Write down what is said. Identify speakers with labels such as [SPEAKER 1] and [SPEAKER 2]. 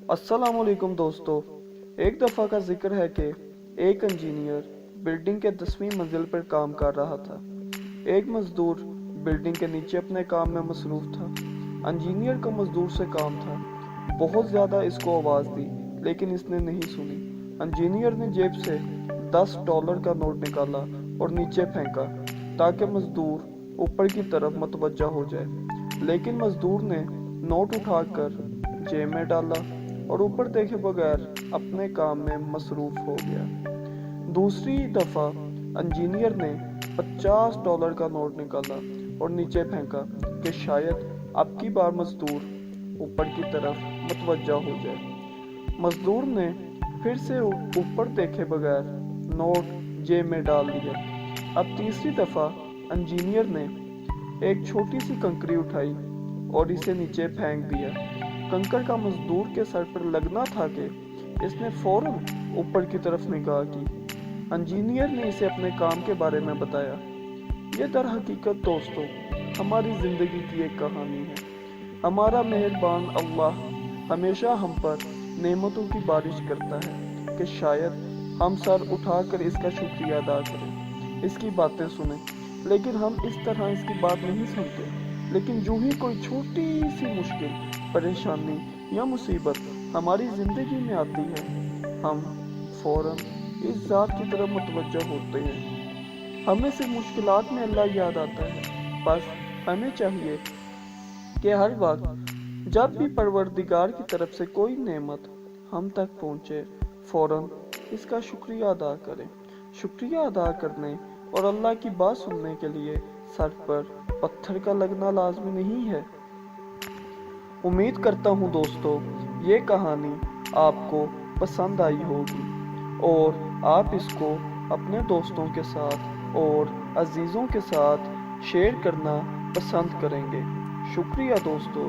[SPEAKER 1] अस्सलाम वालेकुम दोस्तों। एक दफ़ा का जिक्र है कि एक इंजीनियर बिल्डिंग के 10वीं मंजिल पर काम कर रहा था। एक मजदूर बिल्डिंग के नीचे अपने काम में मसरूफ़ था। इंजीनियर को मजदूर से काम था। बहुत ज़्यादा इसको आवाज़ दी, लेकिन इसने नहीं सुनी। इंजीनियर ने जेब से $10 का नोट निकाला और नीचे फेंका ताकि मजदूर ऊपर की तरफ मतवज्जा हो जाए, लेकिन मजदूर ने नोट उठाकर जेब में डाला और ऊपर देखे बगैर अपने काम में मसरूफ हो गया। दूसरी दफ़ा इंजीनियर ने $50 का नोट निकाला और नीचे फेंका कि शायद अब की बार मजदूर ऊपर की तरफ मुतवज्जा हो जाए। मजदूर ने फिर से ऊपर देखे बगैर नोट जेब में डाल दिया। अब तीसरी दफ़ा इंजीनियर ने एक छोटी सी कंकरी उठाई और इसे नीचे फेंक दिया। कंकड़ का मजदूर के सर पर लगना था कि इसने फौरन ऊपर की तरफ निगाह की। इंजीनियर ने इसे अपने काम के बारे में बताया। ये दर हकीकत दोस्तों हमारी ज़िंदगी की एक कहानी है। हमारा मेहरबान अल्लाह हमेशा हम पर नेमतों की बारिश करता है कि शायद हम सर उठाकर इसका शुक्रिया अदा करें, इसकी बातें सुनें, लेकिन हम इस तरह इसकी बात नहीं सुनते। लेकिन जो ही कोई छोटी सी मुश्किल, परेशानी या मुसीबत हमारी ज़िंदगी में आती है, हम फ़ौरन इस ज़ात की तरफ मुतवज्जह होते हैं। हमें सिर्फ मुश्किलात में अल्लाह याद आता है। बस हमें चाहिए कि हर वक्त जब भी परवरदिगार की तरफ से कोई नेमत हम तक पहुँचे, फ़ौरन इसका शुक्रिया अदा करें। शुक्रिया अदा करने और अल्लाह की बात सुनने के लिए सर पर पत्थर का लगना लाजमी नहीं है। उम्मीद करता हूँ दोस्तों ये कहानी आपको पसंद आई होगी और आप इसको अपने दोस्तों के साथ और अजीज़ों के साथ शेयर करना पसंद करेंगे। शुक्रिया दोस्तों।